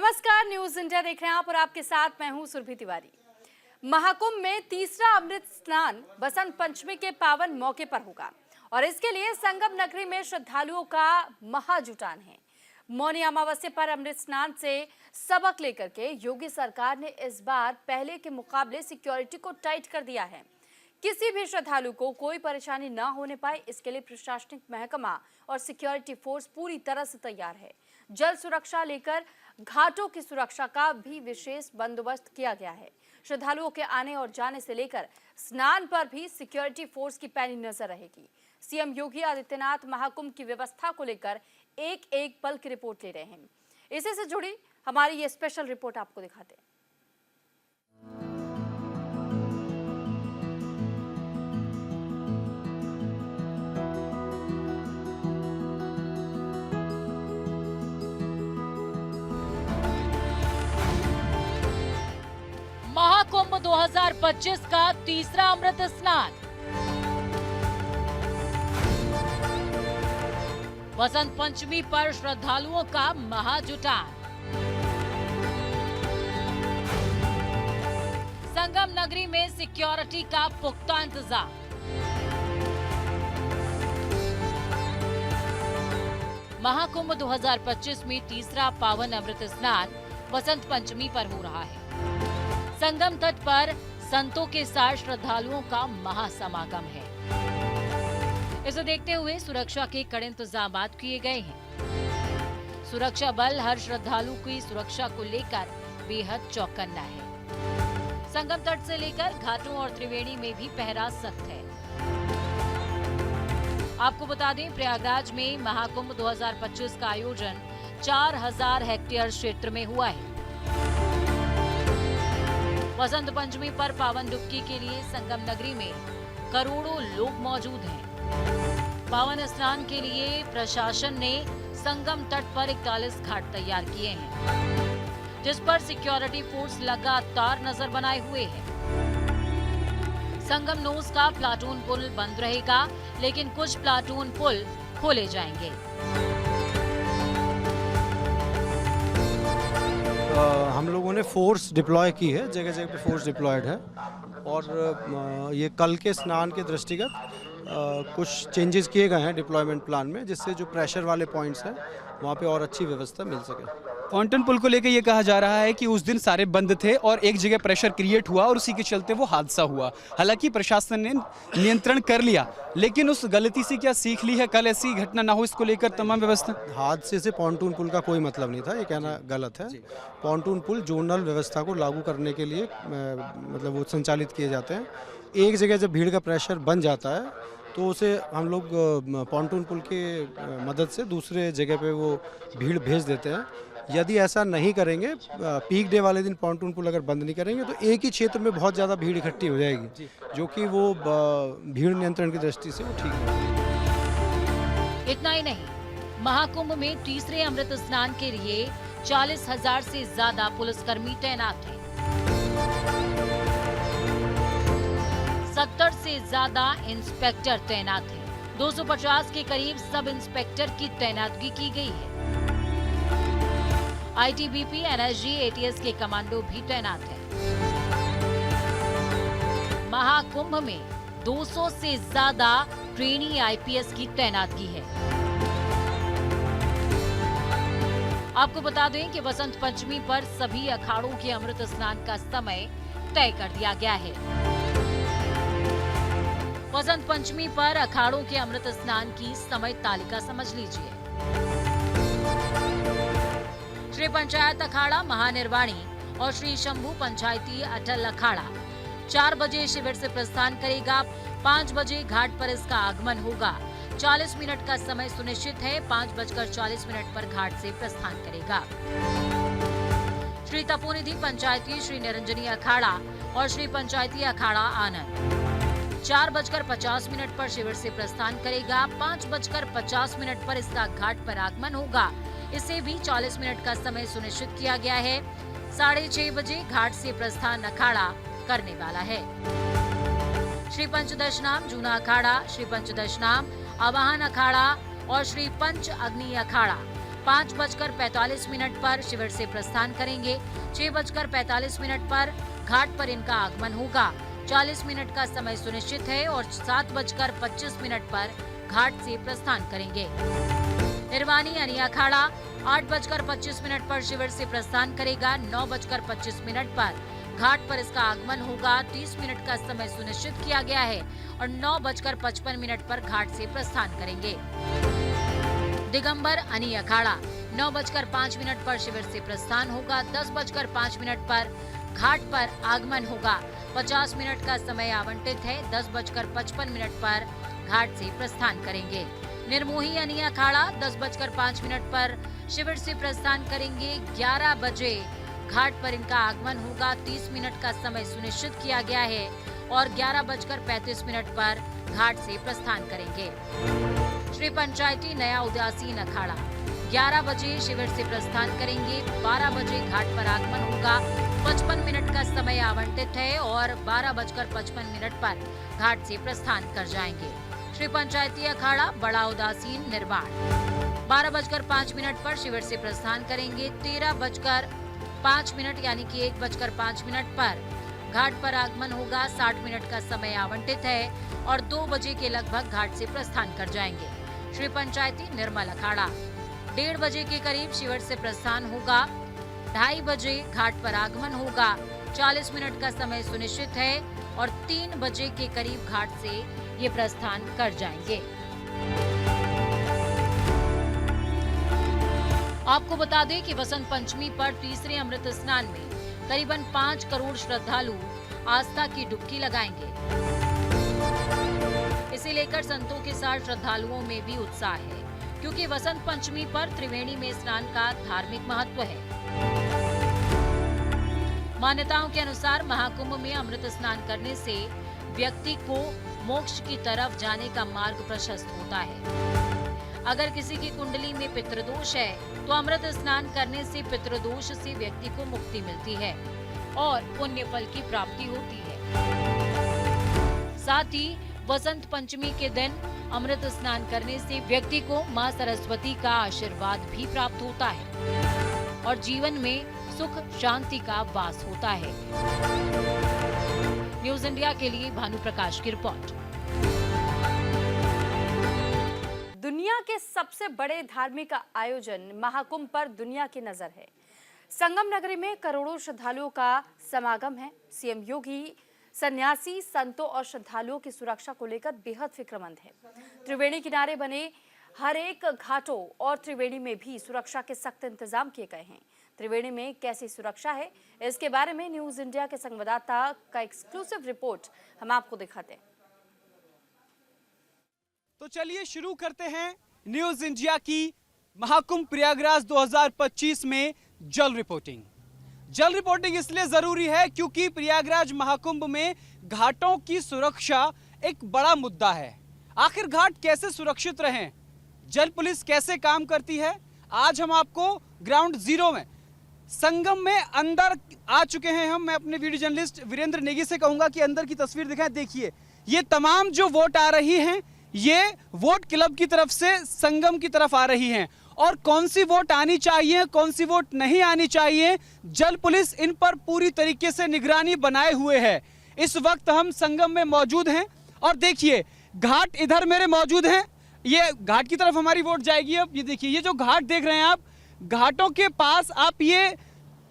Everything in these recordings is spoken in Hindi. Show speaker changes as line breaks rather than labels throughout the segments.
नमस्कार, न्यूज इंडिया देख रहे हैं आप और आपके साथ मैं हूं सुरभि तिवारी। महाकुंभ में तीसरा अमृत स्नान बसंत पंचमी के पावन मौके पर होगा और इसके लिए संगम नगरी में श्रद्धालुओं का महाजुटान है। मौनी अमावस्या पर अमृत स्नान से सबक लेकर के योगी सरकार ने इस बार पहले के मुकाबले सिक्योरिटी को टाइट कर दिया है। किसी भी श्रद्धालु को कोई परेशानी न होने पाए, इसके लिए प्रशासनिक महकमा और सिक्योरिटी फोर्स पूरी तरह से तैयार है। जल सुरक्षा लेकर घाटों की सुरक्षा का भी विशेष बंदोबस्त किया गया है। श्रद्धालुओं के आने और जाने से लेकर स्नान पर भी सिक्योरिटी फोर्स की पैनी नजर रहेगी। सीएम योगी आदित्यनाथ महाकुंभ की व्यवस्था को लेकर एक एक पल की रिपोर्ट ले रहे हैं। इसी से जुड़ी हमारी ये स्पेशल रिपोर्ट आपको दिखाते हैं।
महाकुंभ 2025 का तीसरा अमृत स्नान। बसंत पंचमी पर श्रद्धालुओं का महाजुटान। संगम नगरी में सिक्योरिटी का पुख्ता इंतजाम। महाकुंभ 2025 में तीसरा पावन अमृत स्नान बसंत पंचमी पर हो रहा है। संगम तट पर संतों के साथ श्रद्धालुओं का महासमागम है। इसे देखते हुए सुरक्षा के कड़े इंतजाम किए गए हैं। सुरक्षा बल हर श्रद्धालु की सुरक्षा को लेकर बेहद चौकन्ना है। संगम तट से लेकर घाटों और त्रिवेणी में भी पहरा सख्त है। आपको बता दें, प्रयागराज में महाकुंभ 2025 का आयोजन 4000 हेक्टेयर क्षेत्र में हुआ है। बसंत पंचमी पर पावन डुबकी के लिए संगम नगरी में करोड़ों लोग मौजूद हैं। पावन स्नान के लिए प्रशासन ने संगम तट पर 41 घाट तैयार किए हैं, जिस पर सिक्योरिटी फोर्स लगातार नजर बनाए हुए है। संगम नोज का प्लाटून पुल बंद रहेगा, लेकिन कुछ प्लाटून पुल खोले जाएंगे।
हम लोगों ने फोर्स डिप्लॉय की है, जगह जगह पे फोर्स डिप्लॉयड है और ये कल के स्नान के दृष्टिगत कुछ चेंजेस किए गए हैं डिप्लॉयमेंट प्लान में, जिससे जो प्रेशर वाले पॉइंट्स हैं वहाँ पे और अच्छी व्यवस्था मिल सके।
पॉन्टन पुल को लेकर ये कहा जा रहा है कि उस दिन सारे बंद थे और एक जगह प्रेशर क्रिएट हुआ और उसी के चलते वो हादसा हुआ। हालांकि प्रशासन ने नियंत्रण कर लिया, लेकिन उस गलती से क्या सीख ली है, कल ऐसी घटना ना हो इसको लेकर तमाम व्यवस्था।
हादसे से पॉन्टून पुल का कोई मतलब नहीं था, ये कहना गलत है। पॉन्टून पुल जोनल व्यवस्था को लागू करने के लिए मतलब वो संचालित किए जाते हैं। एक जगह जब भीड़ का प्रेशर बन जाता है तो उसे हम लोग पॉन्टून पुल के मदद से दूसरे जगह पे वो भीड़ भेज देते हैं। यदि ऐसा नहीं करेंगे, पीक डे वाले दिन पॉन्टून पुल अगर बंद नहीं करेंगे तो एक ही क्षेत्र में बहुत ज़्यादा भीड़ इकट्ठी हो जाएगी, जो कि वो भीड़ नियंत्रण की दृष्टि से वो ठीक नहीं।
इतना ही नहीं, महाकुंभ में तीसरे अमृत स्नान के लिए 40,000 से ज्यादा पुलिसकर्मी तैनात हैं। 70 से ज्यादा इंस्पेक्टर तैनात हैं। 250 के करीब सब इंस्पेक्टर की तैनातगी की गई है। आईटीबीपी, एनएसजी, एटीएस के कमांडो भी तैनात हैं। महाकुंभ में 200 से ज्यादा ट्रेनी आईपीएस की तैनातगी है। आपको बता दें कि बसंत पंचमी पर सभी अखाड़ों के अमृत स्नान का समय तय कर दिया गया है। बसंत पंचमी पर अखाड़ों के अमृत स्नान की समय तालिका समझ लीजिए। श्री पंचायत अखाड़ा महानिर्वाणी और श्री शंभू पंचायती अटल अखाड़ा 4 बजे शिविर से प्रस्थान करेगा। 5 बजे घाट पर इसका आगमन होगा। 40 मिनट का समय सुनिश्चित है। 5:40 पर घाट से प्रस्थान करेगा। श्री तपोनिधि पंचायती श्री निरंजनी अखाड़ा और श्री पंचायती अखाड़ा आनंद 4:50 पर शिविर से प्रस्थान करेगा। 5:50 पर इसका घाट पर आगमन होगा। इसे भी 40 मिनट का समय सुनिश्चित किया गया है। 6:30 बजे घाट से प्रस्थान अखाड़ा करने वाला है। श्री पंचदशनाम जूना अखाड़ा, श्री पंचदशनाम आवाहन अखाड़ा और श्री पंच अग्नि अखाड़ा 5:45 पर शिविर से प्रस्थान करेंगे। 6:45 पर घाट पर इनका आगमन होगा। 40 मिनट का समय सुनिश्चित है और 7:25 पर घाट से प्रस्थान करेंगे। निर्वाणी यानी अखाड़ा 8:25 पर शिविर से प्रस्थान करेगा। 9:25 पर घाट पर इसका आगमन होगा। 30 मिनट का समय सुनिश्चित किया गया है और 9:55 पर घाट से प्रस्थान करेंगे। दिगंबर यानी अखाड़ा 9:05 पर शिविर से प्रस्थान होगा। 10:05 पर घाट पर आगमन होगा। 50 मिनट का समय आवंटित है। 10:55 पर घाट से प्रस्थान करेंगे। निर्मोही यानी अखाड़ा 10:05 पर शिविर से प्रस्थान करेंगे। 11 बजे घाट पर इनका आगमन होगा। 30 मिनट का समय सुनिश्चित किया गया है और 11:35 पर घाट से प्रस्थान करेंगे। श्री पंचायती नया उदासीन अखाड़ा 11 बजे शिविर से प्रस्थान करेंगे। 12 बजे घाट पर आगमन होगा। 55 मिनट का समय आवंटित है और 12:55 पर घाट से प्रस्थान कर जाएंगे। श्री पंचायती अखाड़ा बड़ा उदासीन निर्माण 12:05 पर शिविर से प्रस्थान करेंगे। 13:05 यानी कि 1:05 पर घाट पर आगमन होगा। 60 मिनट का समय आवंटित है और 2 बजे के लगभग घाट से प्रस्थान कर जाएंगे। श्री पंचायती निर्मल अखाड़ा 1:30 बजे के करीब शिविर से प्रस्थान होगा। 2:30 बजे घाट पर आगमन होगा। 40 मिनट का समय सुनिश्चित है और 3 बजे के करीब घाट से ये प्रस्थान कर जाएंगे। आपको बता दें कि वसंत पंचमी पर तीसरे अमृत स्नान में करीबन 5 करोड़ श्रद्धालु आस्था की डुबकी लगाएंगे। इसे लेकर संतों के साथ श्रद्धालुओं में भी उत्साह है, क्योंकि वसंत पंचमी पर त्रिवेणी में स्नान का धार्मिक महत्व है। मान्यताओं के अनुसार महाकुंभ में अमृत स्नान करने से व्यक्ति को मोक्ष की तरफ जाने का मार्ग प्रशस्त होता है। अगर किसी की कुंडली में पितृदोष है तो अमृत स्नान करने से पितृदोष से व्यक्ति को मुक्ति मिलती है और पुण्य फल की प्राप्ति होती है। साथ ही वसंत पंचमी के दिन अमृत स्नान करने से व्यक्ति को मां सरस्वती का आशीर्वाद भी प्राप्त होता है और जीवन में सुख शांति का वास होता है। न्यूज इंडिया के लिए भानु प्रकाश की रिपोर्ट।
दुनिया के सबसे बड़े धार्मिक आयोजन महाकुंभ पर दुनिया की नजर है। संगम नगरी में करोड़ों श्रद्धालुओं का समागम है। सीएम योगी सन्यासी, संतों और श्रद्धालुओं की सुरक्षा को लेकर बेहद फिक्रमंद है। त्रिवेणी किनारे बने हर एक घाटों और त्रिवेणी में भी सुरक्षा के सख्त इंतजाम किए गए हैं। त्रिवेणी में कैसी सुरक्षा है, इसके बारे में न्यूज इंडिया के संवाददाता का एक्सक्लूसिव रिपोर्ट हम आपको दिखाते हैं।
तो चलिए शुरू करते हैं न्यूज इंडिया की महाकुंभ प्रयागराज 2025 में जल रिपोर्टिंग। जल रिपोर्टिंग इसलिए जरूरी है क्योंकि प्रयागराज महाकुंभ में घाटों की सुरक्षा एक बड़ा मुद्दा है। आखिर घाट कैसे सुरक्षित रहें, जल पुलिस कैसे काम करती है, आज हम आपको ग्राउंड जीरो में संगम में अंदर आ चुके हैं। मैं अपने वीडियो जर्नलिस्ट वीरेंद्र नेगी से कहूंगा कि अंदर की तस्वीर दिखाएं। देखिए, ये तमाम जो वोट आ रही हैं ये वोट क्लब की तरफ से संगम की तरफ आ रही हैं और कौन सी वोट आनी चाहिए, कौन सी वोट नहीं आनी चाहिए, जल पुलिस इन पर पूरी तरीके से निगरानी बनाए हुए है। इस वक्त हम संगम में मौजूद हैं और देखिए घाट इधर मेरे मौजूद हैं। ये घाट की तरफ हमारी वोट जाएगी। अब ये देखिए, ये जो घाट देख रहे हैं आप, घाटों के पास आप ये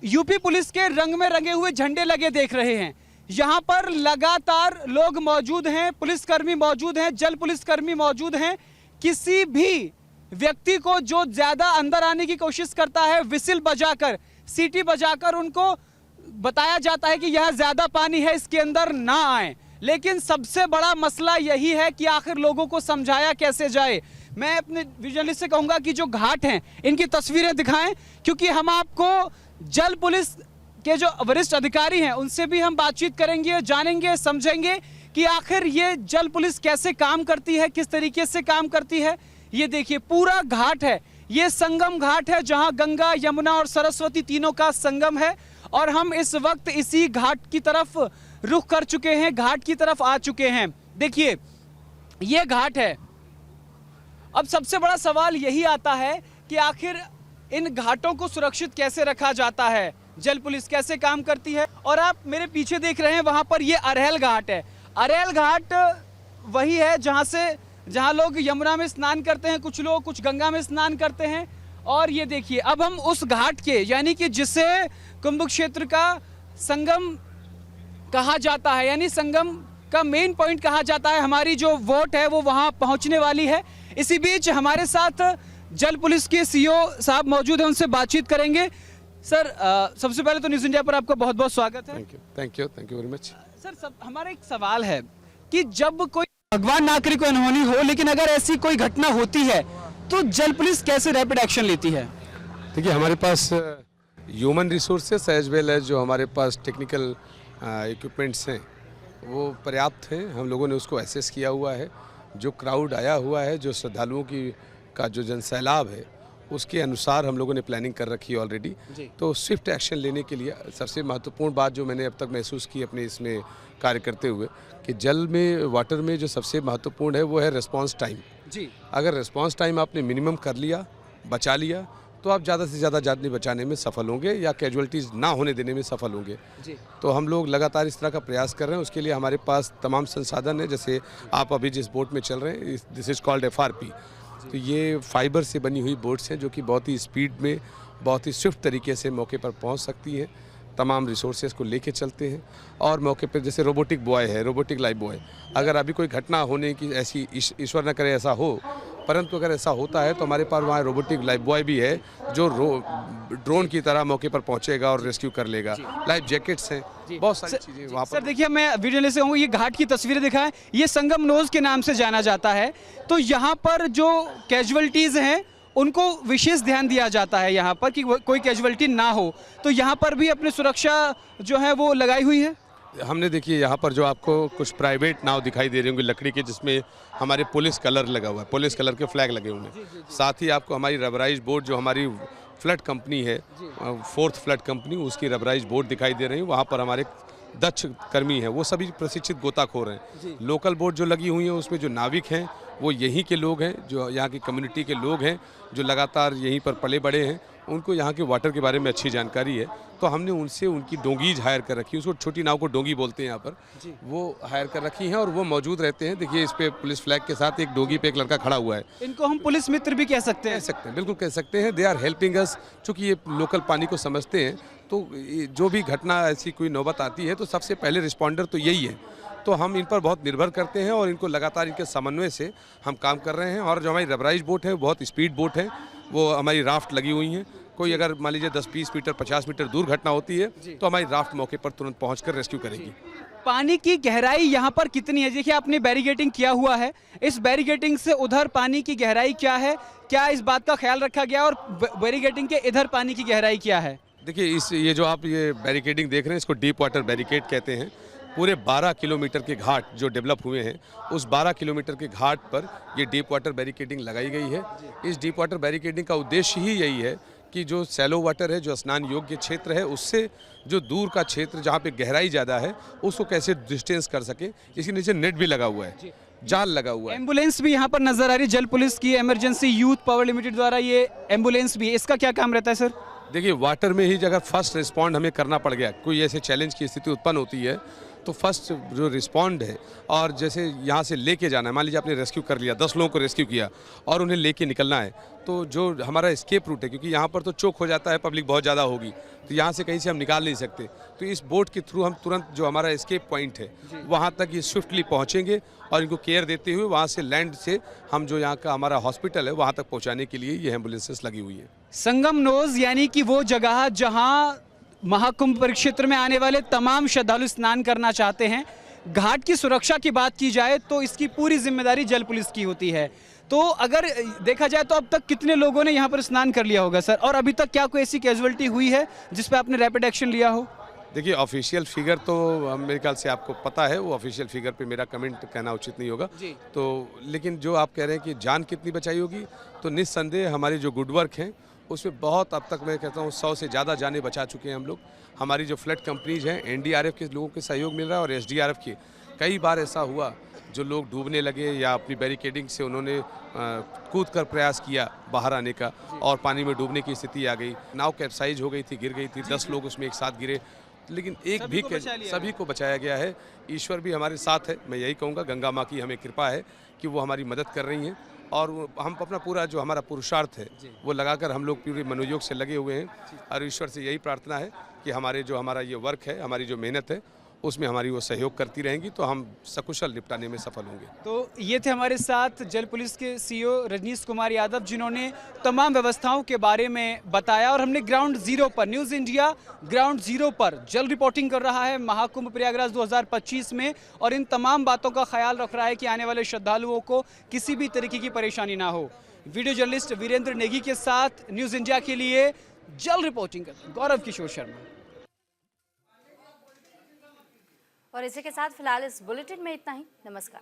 यूपी पुलिस के रंग में रंगे हुए झंडे लगे देख रहे हैं। यहाँ पर लगातार लोग मौजूद हैं, पुलिसकर्मी मौजूद हैं, जल पुलिसकर्मी मौजूद हैं। किसी भी व्यक्ति को जो ज्यादा अंदर आने की कोशिश करता है, विसिल बजाकर, सीटी बजाकर उनको बताया जाता है कि यह ज्यादा पानी है, इसके अंदर ना आए। लेकिन सबसे बड़ा मसला यही है कि आखिर लोगों को समझाया कैसे जाए। मैं अपने जर्नलिस्ट से कहूंगा कि जो घाट हैं इनकी तस्वीरें दिखाएं, क्योंकि हम आपको जल पुलिस के जो वरिष्ठ अधिकारी हैं उनसे भी हम बातचीत करेंगे, जानेंगे, समझेंगे कि आखिर ये जल पुलिस कैसे काम करती है, किस तरीके से काम करती है। ये देखिए पूरा घाट है, ये संगम घाट है जहां गंगा, यमुना और सरस्वती तीनों का संगम है और हम इस वक्त इसी घाट की तरफ रुख कर चुके हैं, घाट की तरफ आ चुके हैं। देखिए ये घाट है। अब सबसे बड़ा सवाल यही आता है कि आखिर इन घाटों को सुरक्षित कैसे रखा जाता है, जल पुलिस कैसे काम करती है। और आप मेरे पीछे देख रहे हैं वहां पर ये अरहल घाट है। अरहल घाट वही है जहां लोग यमुना में स्नान करते हैं, कुछ लोग कुछ गंगा में स्नान करते हैं। और ये देखिए अब हम उस घाट के यानी कि जिसे कुंभ क्षेत्र का संगम कहा जाता है, यानी संगम का मेन पॉइंट कहा जाता है, हमारी जो वोट है वो वहां पहुंचने वाली है। इसी बीच हमारे साथ जल पुलिस के सीईओ साहब मौजूद हैं, उनसे बातचीत करेंगे। सर सबसे पहले तो न्यूज़ इंडिया पर आपका बहुत बहुत स्वागत है।
Thank you very much.
Sir हमारा एक सवाल है कि जब कोई भगवान ना करे कोई अनहोनी हो, लेकिन अगर ऐसी कोई घटना होती है तो जल पुलिस कैसे रैपिड एक्शन लेती है?
देखिए हमारे पास human resources as well as जो हमारे पास टेक्निकल इक्विपमेंट्स हैं वो पर्याप्त हैं। हम लोगों ने उसको एसेस किया हुआ है। जो क्राउड आया हुआ है, जो श्रद्धालुओं का जो जनसैलाब है, उसके अनुसार हम लोगों ने प्लानिंग कर रखी है ऑलरेडी। तो स्विफ्ट एक्शन लेने के लिए सबसे महत्वपूर्ण बात जो मैंने अब तक महसूस की अपने इसमें कार्य करते हुए कि जल में वाटर में जो सबसे महत्वपूर्ण है वो है रिस्पांस टाइम।
जी,
अगर रिस्पांस टाइम आपने मिनिमम कर लिया, बचा लिया, तो आप ज़्यादा से ज़्यादा जाने बचाने में सफल होंगे या कैजुअलिटीज़ ना होने देने में सफल होंगे।
जी।
तो हम लोग लगातार इस तरह का प्रयास कर रहे हैं। उसके लिए हमारे पास तमाम संसाधन है। जैसे आप अभी जिस बोट में चल रहे हैं, दिस इज़ कॉल्ड FRP। तो ये फाइबर से बनी हुई बोट्स हैं जो कि बहुत ही स्पीड में, बहुत ही स्विफ्ट तरीके से मौके पर पहुंच सकती हैं। तमाम रिसोर्सेज को लेके चलते हैं और मौके पर जैसे रोबोटिक बॉय है, रोबोटिक लाइफ बॉय, अगर अभी कोई घटना होने की ऐसी, ईश्वर न करे ऐसा हो, परंतु अगर ऐसा होता है तो हमारे पास वहाँ रोबोटिक लाइफ बॉय भी है जो ड्रोन की तरह मौके पर पहुंचेगा और रेस्क्यू कर लेगा। लाइफ जैकेट्स हैं, बहुत सारी चीज़ें वहाँ पर।
सर देखिए मैं वीडियो से ये घाट की तस्वीरें दिखाएं, ये संगम नोज के नाम से जाना जाता है। तो यहाँ पर जो कैजुअलिटीज़ हैं उनको विशेष ध्यान दिया जाता है यहाँ पर कि कोई कैजुअलिटी ना हो। तो यहाँ पर भी अपनी सुरक्षा जो है वो लगाई हुई है।
हमने देखिए यहाँ पर जो आपको कुछ प्राइवेट नाव दिखाई दे रही होंगी लकड़ी के, जिसमें हमारे पुलिस कलर लगा हुआ है, पुलिस कलर के फ्लैग लगे हुए हैं। साथ ही आपको हमारी रबराइज बोट जो हमारी फ्लड कंपनी है, 4th फ्लड कंपनी, उसकी रबराइज बोट दिखाई दे रही है। वहाँ पर हमारे दक्ष कर्मी हैं, वो सभी प्रशिक्षित गोताखोर हैं। लोकल बोट जो लगी हुई हैं उसमें जो नाविक हैं वो यहीं के लोग हैं, जो यहाँ की कम्युनिटी के लोग हैं, जो लगातार यहीं पर पले बड़े हैं। उनको यहाँ के वाटर के बारे में अच्छी जानकारी है। तो हमने उनसे उनकी डोंगीज हायर कर रखी है, उसको छोटी नाव को डोंगी बोलते हैं यहाँ पर, वो हायर कर रखी हैं और वो मौजूद रहते हैं। देखिए इस पे पुलिस फ्लैग के साथ एक डोंगी पे एक लड़का खड़ा हुआ है।
इनको हम पुलिस मित्र भी कह सकते हैं।
बिल्कुल कह सकते हैं। They are helping us. चूँकि ये लोकल पानी को समझते हैं तो जो भी घटना ऐसी कोई नौबत आती है तो सबसे पहले रिस्पॉन्डर तो यही है। तो हम इन पर बहुत निर्भर करते हैं और इनको लगातार इनके समन्वय से हम काम कर रहे हैं। और जो हमारी रबराइज बोट है बहुत स्पीड बोट है, वो हमारी राफ्ट लगी हुई हैं। कोई अगर मान लीजिए 10-20 मीटर 50 मीटर दूर घटना होती है तो हमारी राफ्ट मौके पर तुरंत पहुंचकर रेस्क्यू करेगी।
पानी की गहराई यहाँ पर कितनी है? देखिए आपने बैरिकेडिंग किया हुआ है, इस बैरिकेडिंग से उधर पानी की गहराई क्या है, क्या इस बात का ख्याल रखा गया और बैरिकेडिंग के इधर पानी की गहराई क्या है?
देखिए ये जो आप ये बैरिकेडिंग देख रहे हैं इसको डीप वाटर बैरिकेड कहते हैं। पूरे 12 किलोमीटर के घाट जो डेवलप हुए हैं, उस 12 किलोमीटर के घाट पर ये डीप वाटर बैरिकेडिंग लगाई गई है। इस डीप वाटर बैरिकेडिंग का उद्देश्य ही यही है कि जो सैलो वाटर है, जो स्नान योग्य क्षेत्र है, उससे जो दूर का क्षेत्र जहाँ पे गहराई ज़्यादा है उसको कैसे डिस्टेंस कर सके। इसके नीचे नेट भी लगा हुआ है, जाल लगा हुआ है।
एम्बुलेंस भी यहाँ पर नजर आ रही है, जल पुलिस की इमरजेंसी यूथ पावर लिमिटेड द्वारा ये एम्बुलेंस भी है। इसका क्या काम रहता है सर?
देखिए वाटर में ही अगर फर्स्ट रिस्पॉन्ड हमें करना पड़ गया, कोई ऐसे चैलेंज की स्थिति उत्पन्न होती है, तो फर्स्ट जो रिस्पॉन्ड है और जैसे यहाँ से लेके जाना है, मान लीजिए आपने रेस्क्यू कर लिया, 10 लोगों को रेस्क्यू किया और उन्हें लेके निकलना है, तो जो हमारा एस्केप रूट है, क्योंकि यहाँ पर तो चोक हो जाता है, पब्लिक बहुत ज़्यादा होगी, तो यहाँ से कहीं से हम निकाल नहीं सकते। तो इस बोट के थ्रू हम तुरंत जो हमारा एस्केप पॉइंट है वहाँ तक ये स्विफ्टली पहुँचेंगे और इनको केयर देते हुए वहाँ से लैंड से हम जो यहाँ का हमारा हॉस्पिटल है वहाँ तक पहुँचाने के लिए ये एम्बुलेंसेस लगी हुई है।
संगम नोज यानी कि वो जगह जहाँ महाकुंभ परिक्षेत्र में आने वाले तमाम श्रद्धालु स्नान करना चाहते हैं। घाट की सुरक्षा की बात की जाए तो इसकी पूरी जिम्मेदारी जल पुलिस की होती है। तो अगर देखा जाए तो अब तक कितने लोगों ने यहाँ पर स्नान कर लिया होगा सर, और अभी तक क्या कोई ऐसी कैजुअलिटी हुई है जिस पे आपने रैपिड एक्शन लिया हो?
देखिए ऑफिशियल फिगर तो मेरे ख्याल से आपको पता है, वो ऑफिशियल फिगर पे मेरा कमेंट कहना उचित नहीं होगा तो, लेकिन जो आप कह रहे हैं कि जान कितनी बचाई होगी, तो निस्संदेह हमारी जो गुड वर्क हैं उसमें बहुत, अब तक मैं कहता हूँ 100 से ज़्यादा जानें बचा चुके हैं हम लोग। हमारी जो फ्लड कंपनीज हैं, NDRF के लोगों के सहयोग मिल रहा है और SDRF के। कई बार ऐसा हुआ जो लोग डूबने लगे या अपनी बैरिकेडिंग से उन्होंने कूद कर प्रयास किया बाहर आने का और पानी में डूबने की स्थिति आ गई। नाव कैप्साइज हो गई थी, गिर गई थी, 10 लोग उसमें एक साथ गिरे, लेकिन सभी को बचाया गया है। ईश्वर भी हमारे साथ है। मैं यही कहूँगा, गंगा माँ की हमें कृपा है कि वो हमारी मदद कर रही हैं और हम अपना पूरा जो हमारा पुरुषार्थ है वो लगाकर हम लोग पूरे मनोयोग से लगे हुए हैं और ईश्वर से यही प्रार्थना है कि हमारा ये वर्क है, हमारी जो मेहनत है उसमें हमारी वो सहयोग करती रहेंगी तो हम सकुशल निपटाने में सफल होंगे।
तो ये थे हमारे साथ जल पुलिस के सीईओ रजनीश कुमार यादव, जिन्होंने तमाम व्यवस्थाओं के बारे में बताया और हमने ग्राउंड जीरो पर, न्यूज़ इंडिया ग्राउंड जीरो पर जल रिपोर्टिंग कर रहा है महाकुंभ प्रयागराज 2025 में और इन तमाम बातों का ख्याल रख रहा है कि आने वाले श्रद्धालुओं को किसी भी तरीके की परेशानी ना हो। वीडियो जर्नलिस्ट वीरेंद्र नेगी के साथ न्यूज़ इंडिया के लिए जल रिपोर्टिंग कर गौरव किशोर शर्मा।
और इसी के साथ फिलहाल इस बुलेटिन में इतना ही। नमस्कार।